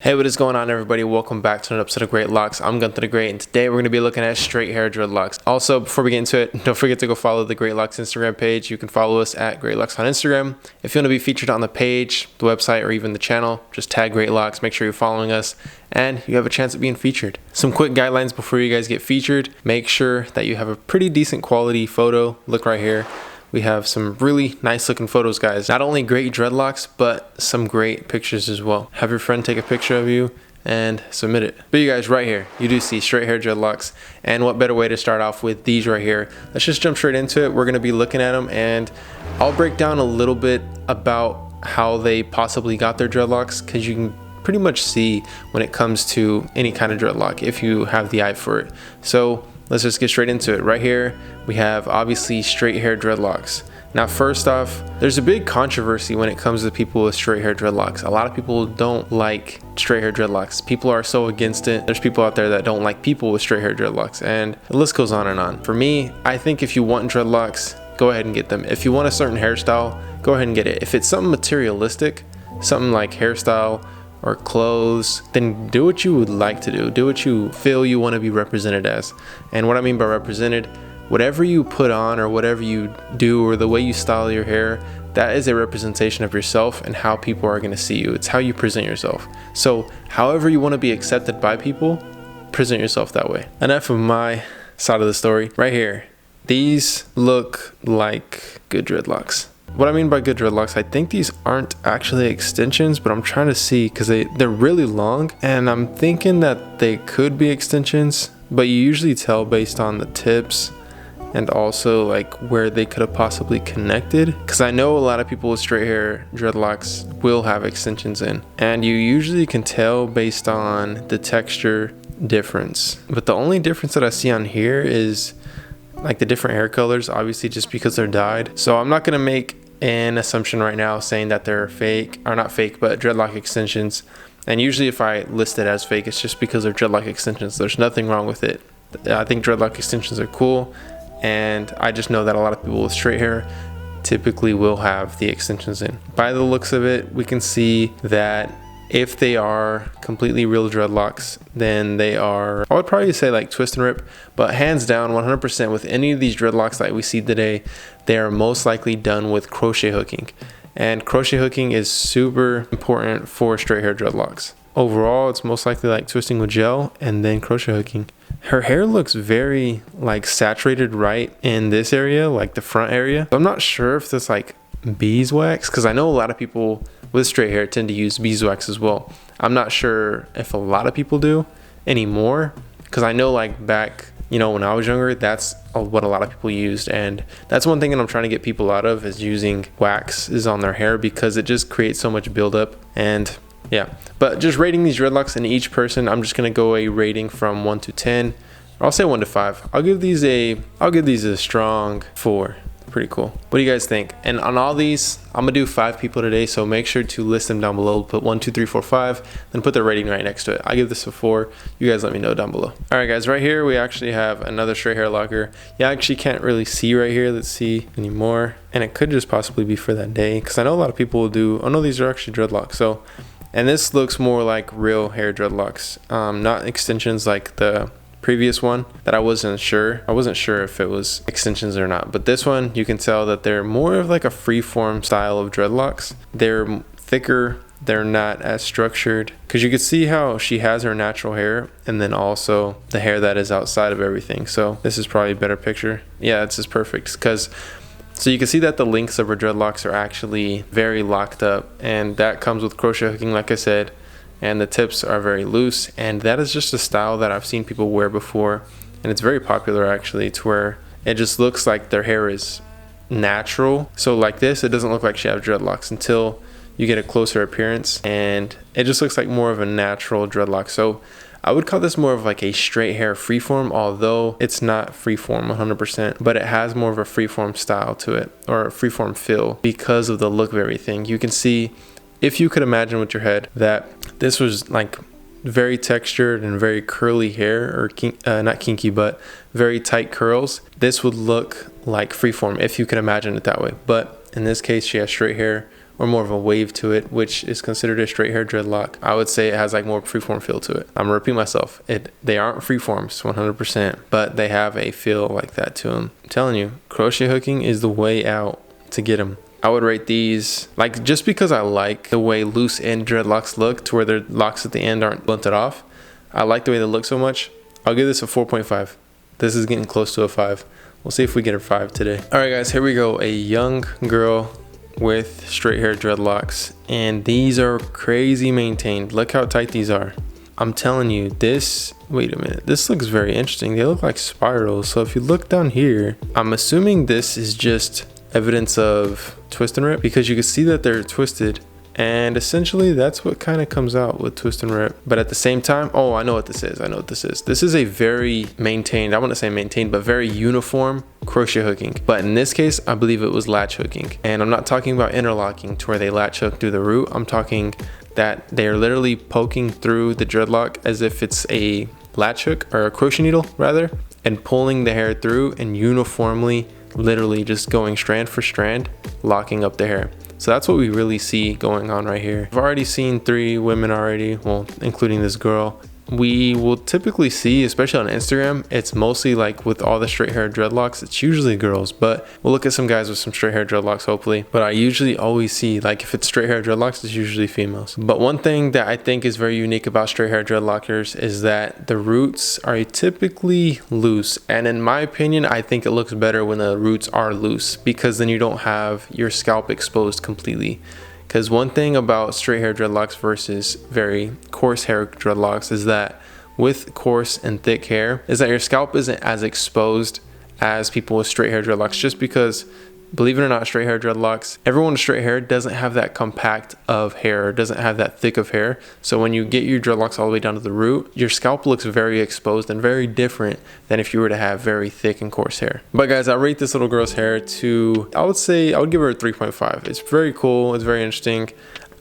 Hey, what is going on, everybody? Welcome back to another episode of Great Locks. I'm Gunther the Great, and today we're going to be looking at straight hair dreadlocks. Also, before we get into it, don't forget to go follow the Great Locks Instagram page. You can follow us at Great Locks on Instagram. If you want to be featured on the page, the website, or even the channel, just tag Great Locks. Make sure you're following us, and you have a chance of being featured. Some quick guidelines before you guys get featured. Make sure that you have a pretty decent quality photo. Look right here. We have some really nice looking photos, guys. Not only great dreadlocks, but some great pictures as well. Have your friend take a picture of you and submit it. But you guys, right here, you do see straight hair dreadlocks. And what better way to start off with these right here? Let's just jump straight into it. We're gonna be looking at them, and I'll break down a little bit about how they possibly got their dreadlocks, because you can pretty much see when it comes to any kind of dreadlock if you have the eye for it. So let's just get straight into it. Right here, we have obviously straight hair dreadlocks. Now, first off, there's a big controversy when it comes to people with straight hair dreadlocks. A lot of people don't like straight hair dreadlocks. People are so against it. There's people out there that don't like people with straight hair dreadlocks, and the list goes on and on. For me, I think if you want dreadlocks, go ahead and get them. If you want a certain hairstyle, go ahead and get it. If it's something materialistic, something like hairstyle or clothes, then do what you would like to do. Do what you feel you want to be represented as. And what I mean by represented, whatever you put on or whatever you do or the way you style your hair, that is a representation of yourself and how people are going to see you. It's how you present yourself. So however you want to be accepted by people, present yourself that way. Enough of my side of the story. Right here, these look like good dreadlocks. What I mean by good dreadlocks, I think these aren't actually extensions, but I'm trying to see because they're really long, and I'm thinking that they could be extensions, but you usually tell based on the tips and also like where they could have possibly connected, because I know a lot of people with straight hair dreadlocks will have extensions in, and you usually can tell based on the texture difference. But the only difference that I see on here is like the different hair colors, obviously just because they're dyed. So I'm not gonna make an assumption right now saying that they're fake, or not fake, but dreadlock extensions. And usually if I list it as fake, it's just because they're dreadlock extensions. There's nothing wrong with it. I think dreadlock extensions are cool, and I just know that a lot of people with straight hair typically will have the extensions in. By the looks of it, we can see that if they are completely real dreadlocks, then they are, I would probably say like twist and rip, but hands down 100% with any of these dreadlocks that we see today, they are most likely done with crochet hooking. And crochet hooking is super important for straight hair dreadlocks. Overall, it's most likely like twisting with gel and then crochet hooking. Her hair looks very like saturated right in this area, like the front area. I'm not sure if that's like beeswax, because I know a lot of people with straight hair tend to use beeswax as well. I'm not sure if a lot of people do anymore, because I know like back, you know, when I was younger, that's what a lot of people used, and that's one thing that I'm trying to get people out of, is using waxes on their hair, because it just creates so much buildup. And yeah, but just rating these dreadlocks in each person, I'm just gonna go a rating from 1 to 10, or I'll say 1 to 5. I'll give these a strong 4. Pretty cool. What do you guys think? And on all these, I'm gonna do 5 people today, so make sure to list them down below. Put 1, 2, 3, 4, 5, then put their rating right next to it. I give this a 4. You guys let me know down below. All right, guys, right here we actually have another straight hair locker. You actually can't really see right here. Let's see anymore, and it could just possibly be for that day, because I know a lot of people will do, oh no, these are actually dreadlocks. So, and this looks more like real hair dreadlocks, not extensions like the previous one that I wasn't sure if it was extensions or not. But this one, you can tell that they're more of like a freeform style of dreadlocks. They're thicker, they're not as structured, because you can see how she has her natural hair and then also the hair that is outside of everything. So this is probably a better picture. Yeah, this is perfect, because so you can see that the links of her dreadlocks are actually very locked up, and that comes with crochet hooking, like I said. And the tips are very loose, and that is just a style that I've seen people wear before, and it's very popular actually, to where it just looks like their hair is natural. So like this, it doesn't look like she has dreadlocks until you get a closer appearance, and it just looks like more of a natural dreadlock. So I would call this more of like a straight hair freeform, although it's not freeform 100%, but it has more of a freeform style to it, or a freeform feel, because of the look of everything. You can see, if you could imagine with your head, that this was like very textured and very curly hair, or not kinky, but very tight curls, this would look like freeform if you could imagine it that way. But in this case, she has straight hair or more of a wave to it, which is considered a straight hair dreadlock. I would say it has like more freeform feel to it. I'm gonna repeat myself. They aren't freeforms 100%, but they have a feel like that to them. I'm telling you, crochet hooking is the way out to get them. I would rate these, like, just because I like the way loose end dreadlocks look to where their locks at the end aren't blunted off. I like the way they look so much. I'll give this a 4.5. This is getting close to a 5. We'll see if we get a 5 today. All right, guys, here we go. A young girl with straight hair dreadlocks, and these are crazy maintained. Look how tight these are. I'm telling you, this, wait a minute, this looks very interesting. They look like spirals. So if you look down here, I'm assuming this is just evidence of twist and rip, because you can see that they're twisted, and essentially that's what kind of comes out with twist and rip. But at the same time, oh, I know what this is. This is a very maintained, I want to say maintained, but very uniform crochet hooking. But in this case, I believe it was latch hooking, and I'm not talking about interlocking to where they latch hook through the root. I'm talking that they are literally poking through the dreadlock as if it's a latch hook, or a crochet needle rather, and pulling the hair through and uniformly, literally just going strand for strand, locking up the hair. So that's what we really see going on right here. I've already seen 3 women already, well, including this girl. We will typically see, especially on Instagram, it's mostly like with all the straight hair dreadlocks, it's usually girls, but we'll look at some guys with some straight hair dreadlocks hopefully. But I usually always see, like, if it's straight hair dreadlocks, it's usually females. But one thing that I think is very unique about straight hair dreadlockers is that the roots are typically loose. And in my opinion, I think it looks better when the roots are loose, because then you don't have your scalp exposed completely. Because one thing about straight hair dreadlocks versus very coarse hair dreadlocks is that with coarse and thick hair is that your scalp isn't as exposed as people with straight hair dreadlocks, just because, believe it or not, straight hair dreadlocks, everyone with straight hair doesn't have that compact of hair, doesn't have that thick of hair. So when you get your dreadlocks all the way down to the root, your scalp looks very exposed and very different than if you were to have very thick and coarse hair. But guys, I rate this little girl's hair to, I would give her a 3.5. It's very cool. It's very interesting.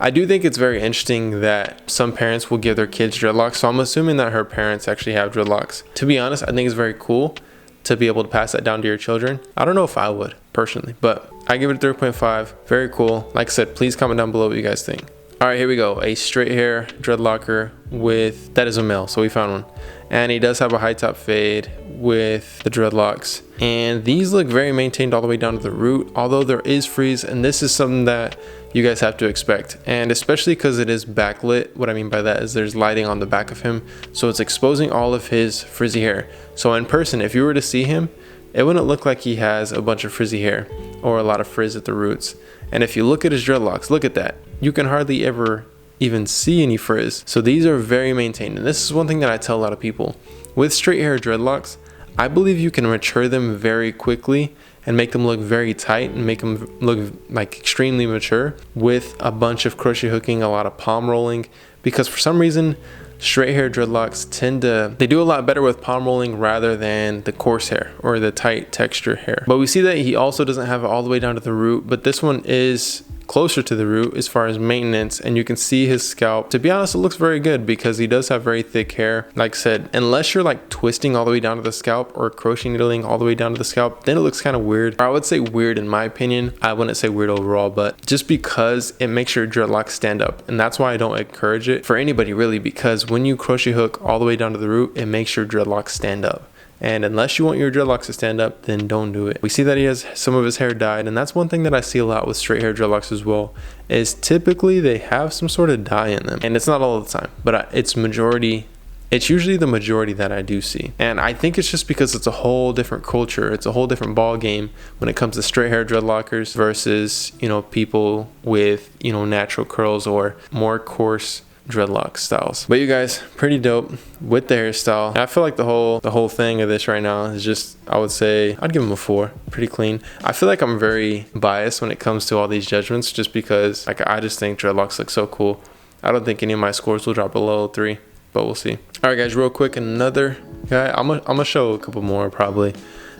I do think it's very interesting that some parents will give their kids dreadlocks. So I'm assuming that her parents actually have dreadlocks. To be honest, I think it's very cool to be able to pass that down to your children. I don't know if I would personally, but I give it a 3.5. Very cool. Like I said, please comment down below what you guys think. All right, here we go. A straight hair dreadlocker with, that is a male, so we found one. And he does have a high top fade with the dreadlocks. And these look very maintained all the way down to the root, although there is frizz, and this is something that you guys have to expect. And especially because it is backlit, what I mean by that is there's lighting on the back of him, so it's exposing all of his frizzy hair. So in person, if you were to see him, it wouldn't look like he has a bunch of frizzy hair or a lot of frizz at the roots. And if you look at his dreadlocks, look at that. You can hardly ever even see any frizz. So these are very maintained. And this is one thing that I tell a lot of people. With straight hair dreadlocks, I believe you can mature them very quickly and make them look very tight and make them look like extremely mature with a bunch of crochet hooking, a lot of palm rolling, because for some reason, straight hair dreadlocks they do a lot better with palm rolling rather than the coarse hair or the tight texture hair. But we see that he also doesn't have it all the way down to the root, but this one is closer to the root as far as maintenance, and you can see his scalp. To be honest, it looks very good because he does have very thick hair. Like I said, unless you're like twisting all the way down to the scalp or crochet needling all the way down to the scalp, then it looks kind of weird. Or I would say weird in my opinion. I wouldn't say weird overall, but just because it makes your dreadlocks stand up, and that's why I don't encourage it for anybody really, because when you crochet hook all the way down to the root, it makes your dreadlocks stand up. And unless you want your dreadlocks to stand up, then don't do it. We see that he has some of his hair dyed, and that's one thing that I see a lot with straight hair dreadlocks as well, is typically they have some sort of dye in them. And it's not all the time, but it's usually the majority that I do see. And I think it's just because it's a whole different culture. It's a whole different ball game when it comes to straight hair dreadlockers versus, people with, natural curls or more coarse dreadlock styles. But you guys, pretty dope with the hairstyle. And I feel like the whole thing of this right now is just, I would say I'd give him a 4. Pretty clean. I feel like I'm very biased when it comes to all these judgments, just because I just think dreadlocks look so cool. I don't think any of my scores will drop below 3, but we'll see. All right guys, real quick, another guy. I'm gonna show a couple more probably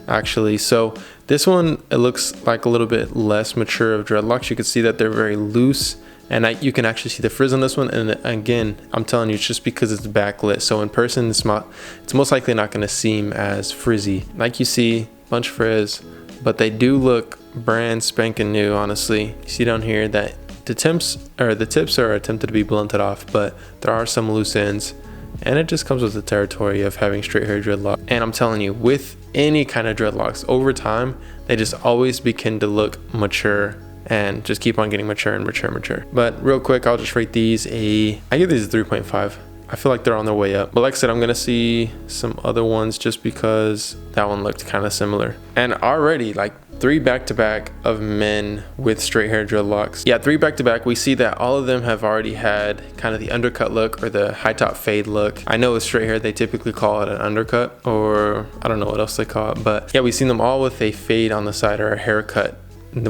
actually. So this one, it looks like a little bit less mature of dreadlocks. You can see that they're very loose, and you can actually see the frizz on this one. And again, I'm telling you, it's just because it's backlit. So in person, it's most likely not going to seem as frizzy. Like you see, bunch of frizz, but they do look brand spanking new, honestly. You see down here that the tips are attempted to be blunted off, but there are some loose ends, and it just comes with the territory of having straight hair dreadlock. And I'm telling you, with any kind of dreadlocks, over time they just always begin to look mature and just keep on getting mature and mature. But real quick, I'll just rate these I give these a 3.5. I feel like they're on their way up, but like I said, I'm gonna see some other ones just because that one looked kind of similar. And already, like 3 back-to-back of men with straight hair dreadlocks. Yeah, 3 back-to-back. We see that all of them have already had kind of the undercut look or the high top fade look. I know with straight hair they typically call it an undercut, or I don't know what else they call it, but yeah, we've seen them all with a fade on the side or a haircut.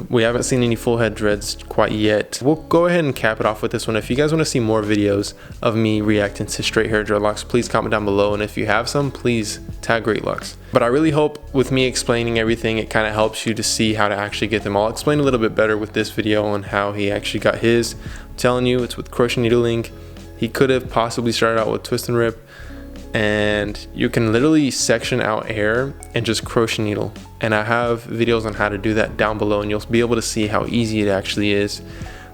We haven't seen any full head dreads quite yet. We'll go ahead and cap it off with this one. If you guys want to see more videos of me reacting to straight hair dreadlocks, please comment down below, and if you have some, please tag DREADLOCks. But I really hope with me explaining everything, it kind of helps you to see how to actually get them. I'll explain a little bit better with this video on how he actually got his. I'm telling you, it's with crochet needling. He could have possibly started out with twist and rip, and you can literally section out hair and just crochet needle, and I have videos on how to do that down below, and you'll be able to see how easy it actually is.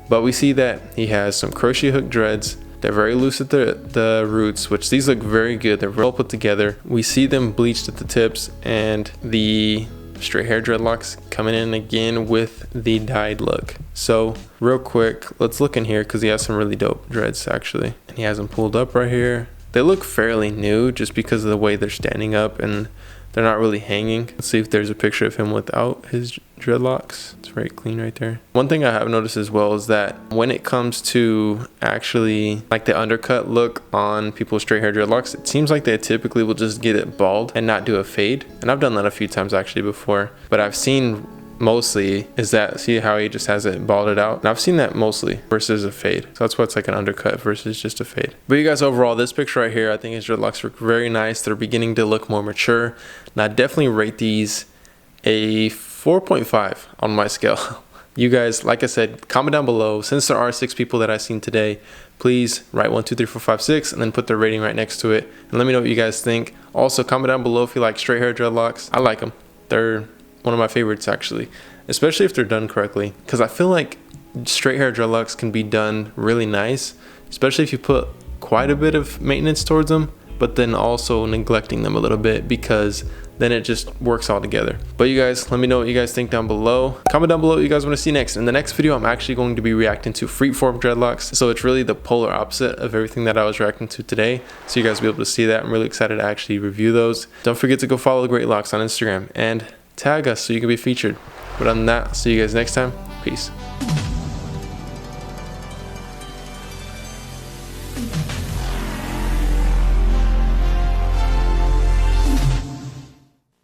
But we see that he has some crochet hook dreads. They're very loose at the roots, which these look very good. They're well put together. We see them bleached at the tips, and the straight hair dreadlocks coming in again with the dyed look. So real quick, let's look in here because he has some really dope dreads actually, and he has them pulled up right here. They look fairly new just because of the way they're standing up and they're not really hanging. Let's see if there's a picture of him without his dreadlocks. It's very clean right there. One thing I have noticed as well is that when it comes to actually like the undercut look on people's straight hair dreadlocks, it seems like they typically will just get it bald and not do a fade. And I've done that a few times actually before, but I've seen mostly is that, see how he just has it balded out, and I've seen that mostly versus a fade. So that's why it's like an undercut versus just a fade. But you guys, overall, this picture right here, I think his dreadlocks look very nice. They're beginning to look more mature, and I definitely rate these a 4.5 on my scale. You guys, like I said, comment down below. Since there are 6 people that I've seen today, please write 1, 2, 3, 4, 5, 6 and then put their rating right next to it, and let me know what you guys think. Also, comment down below if you like straight hair dreadlocks. I like them. They're one of my favorites actually, especially if they're done correctly, because I feel like straight hair dreadlocks can be done really nice, especially if you put quite a bit of maintenance towards them, but then also neglecting them a little bit, because then it just works all together. But you guys, let me know what you guys think down below. Comment down below what you guys want to see next. In the next video, I'm actually going to be reacting to Freeform dreadlocks, so it's really the polar opposite of everything that I was reacting to today, so you guys will be able to see that. I'm really excited to actually review those. Don't forget to go follow DREADLOCks on Instagram and tag us so you can be featured. But other than that, see you guys next time. Peace.